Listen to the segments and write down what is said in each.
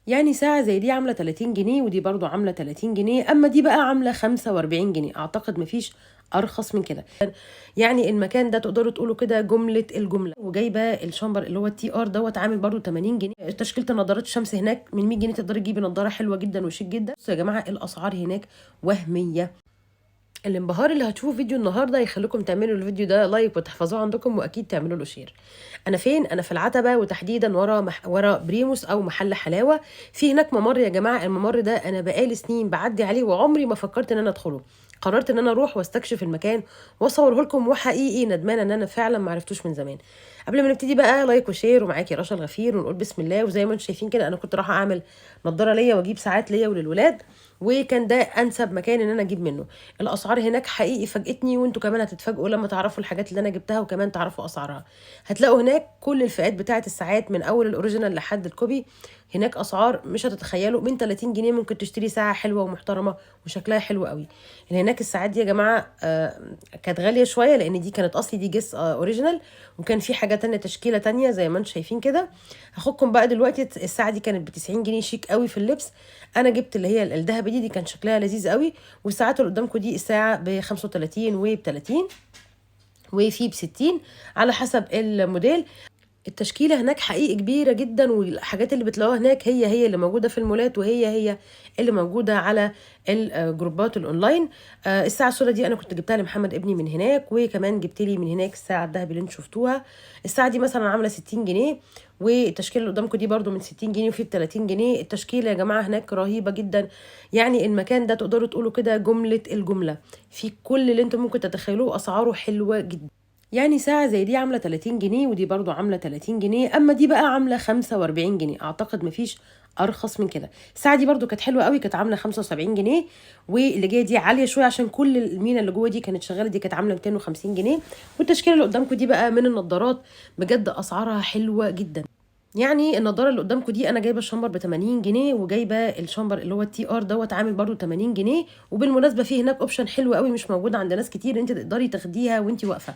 يعني ساعة زي دي عاملة 30 جنيه ودي برضو عاملة 30 جنيه، أما دي بقى عاملة 45 جنيه. أعتقد مفيش أرخص من كده. يعني المكان ده تقدروا تقولوا كده جملة الجملة. وجايبة الشامبر اللي هو التي ار دوت عامل برضو 80 جنيه. تشكيلة النضارات الشمس هناك من 100 جنيه تقدري تجيبي نضارة حلوة جدا وشيك جدا. بصوا يا جماعة الأسعار هناك وهمية. الانبهار اللي هتشوفوا فيديو النهارده يخليكم تعملوا الفيديو ده لايك وتحفظوه عندكم، واكيد تعملوا له شير. انا فين؟ انا في العتبه، وتحديدا ورا بريموس او محل حلاوه. في هناك ممر يا جماعه، الممر ده انا بقالي سنين بعدي عليه وعمري ما فكرت ان انا ادخله. قررت ان انا اروح واستكشف المكان واصوره لكم، وحقيقي ندمانه ان انا فعلا ما عرفتوش من زمان. قبل ما نبتدي بقى لايك وشير، ومعاكي رشا الغفير، ونقول بسم الله. وزي ما انتم شايفين كده انا كنت رايحه اعمل نضاره ليا واجيب ساعات ليا وللولاد، وكان ده انسب مكان ان انا اجيب منه. الاسعار هناك حقيقي فاجئتني، وانتوا كمان هتتفاجئوا لما تعرفوا الحاجات اللي انا جبتها وكمان تعرفوا اسعارها. هتلاقوا هناك كل الفئات بتاعه الساعات من اول الاوريجينال لحد الكوبي. هناك اسعار مش هتتخيلوا، من 30 جنيه ممكن تشتري ساعه حلوه ومحترمه وشكلها حلو قوي. اللي هناك الساعات دي يا جماعه كانت غاليه شويه، لان دي كانت اصلي دي جس اوريجينال، وكان في حاجه تانية تشكيله تانية زي ما انتم شايفين كده. هاخدكم بقى دلوقتي. الساعه دي كانت ب 90 جنيه شيك قوي في اللبس. انا جبت اللي هي الذهبي دي كان شكلها لذيذ قوي. والساعات اللي قدامكم دي الساعه ب 35 وب 30 وفي ب 60 على حسب الموديل. التشكيله هناك حقيقي كبيره جدا، والحاجات اللي بتلاقوها هناك هي اللي موجوده في المولات، وهي اللي موجوده على الجروبات الاونلاين. الساعه السوداء دي انا كنت جبتها لمحمد ابني من هناك، وكمان جبت لي من هناك الساعه الذهبي اللي انتوا شفتوها. الساعه دي مثلا عامله 60 جنيه، والتشكيله اللي قدامكم دي برده من 60 جنيه وفي ب 30 جنيه. التشكيله يا جماعه هناك رهيبه جدا. يعني المكان ده تقدروا تقولوا كده جمله الجمله، في كل اللي انتم ممكن تتخيلوه. اسعاره حلوه جدا. يعني ساعة زي دي عاملة 30 جنيه ودي برضو عاملة 30 جنيه، أما دي بقى عاملة 45 جنيه. أعتقد مفيش أرخص من كده. الساعة دي برضو كانت حلوة قوي، كانت عاملة 75 جنيه. واللي جاية دي عالية شوية عشان كل المينا اللي جوه دي كانت شغالة، دي كانت عاملة 250 جنيه. والتشكيلة اللي قدامكم دي بقى من النضارات، بجد أسعارها حلوة جدا. يعني النضاره اللي قدامكم دي انا جايبه الشمبر ب 80 جنيه، وجايبه الشمبر اللي هو التي ار دوت عامل برده 80 جنيه. وبالمناسبه في هناك اوبشن حلو قوي مش موجود عند ناس كتير، انت تقدري تاخديها وانت واقفه.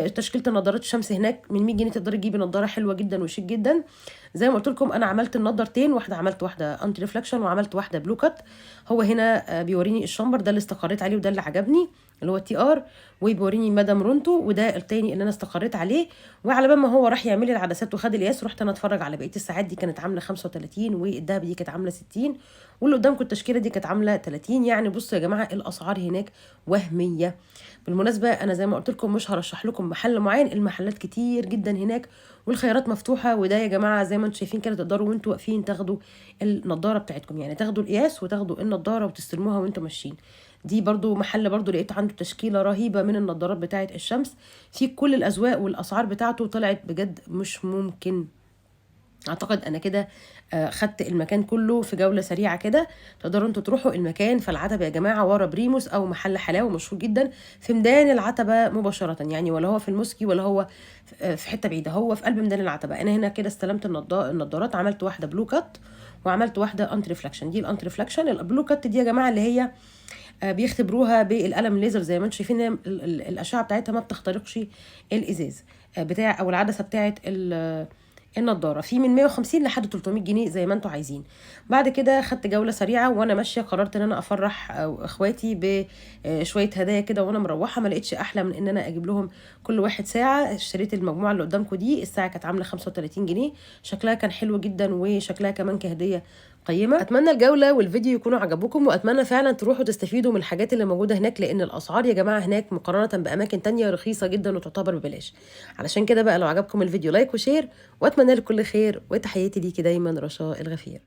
تشكيله النضارات الشمس هناك من 100 جنيه تقدري تجيبي نضاره حلوه جدا وشيك جدا. زي ما قلت لكم انا عملت النضارتين، واحده عملت واحده انتي ريفلكشن وعملت واحده بلو كات. هو هنا بيوريني الشمبر ده اللي استقريت عليه وده اللي عجبني اللي هو التي ار، وبيوريني مدام رونتو وده التاني اللي انا استقريت عليه. وعلى بال ما هو راح يعمل لي العدسات وخد القياس، رحت انا اتفرج على بقيه الساعات. دي كانت عامله 35 والدهب دي كانت عامله 60، واللي قدامكم التشكيله دي كانت عامله 30. يعني بصوا يا جماعه الاسعار هناك وهميه. بالمناسبه انا زي ما قلت لكم مش هرشح لكم محل معين، المحلات كتير جدا هناك والخيارات مفتوحه. وده يا جماعه زي ما انتم شايفين كده تقدروا وانتم واقفين تاخدوا النضاره بتاعتكم، يعني تاخدوا القياس وتاخدوا النضاره وتستلموها وانتم ماشيين. دي برضو محل برضو لقيت عنده تشكيله رهيبه من النضارات بتاعه الشمس في كل الاذواق، والاسعار بتاعته طلعت بجد مش ممكن. اعتقد انا كده خدت المكان كله في جوله سريعه كده. تقدروا انتوا تروحوا المكان في العتبه يا جماعه، ورا بريموس او محل حلاوه مشهور جدا في ميدان العتبه مباشره، يعني ولا هو في المسكي ولا هو في حته بعيده، هو في قلب ميدان العتبه. انا هنا كده استلمت النضارات، عملت واحده بلو كات وعملت واحده انتي ريفلكشن. دي الانتي ريفلكشن. البلو كات دي يا جماعه اللي هي بيختبروها بالقلم الليزر زي ما انتم شايفين. الاشعه بتاعتها ما بتخترقش الازاز بتاع او العدسه بتاعت النضاره. في من 150 لحد 300 جنيه زي ما انتم عايزين. بعد كده خدت جوله سريعه وانا ماشيه، قررت ان انا افرح اخواتي بشويه هدايا كده وانا مروحه. ما لقيتش احلى من ان انا اجيب لهم كل واحد ساعه. اشتريت المجموعه اللي قدامكم دي، الساعه كانت عامله 35 جنيه. شكلها كان حلو جدا وشكلها كمان كهديه قيمه. اتمنى الجوله والفيديو يكونوا عجبوكم، واتمنى فعلا تروحوا تستفيدوا من الحاجات اللي موجوده هناك، لان الاسعار يا جماعه هناك مقارنه باماكن تانية رخيصه جدا وتعتبر ببلاش. علشان كده بقى لو عجبكم الفيديو لايك وشير، واتمنى لكم كل خير. وتحياتي ليكي دايما رشا الغفير.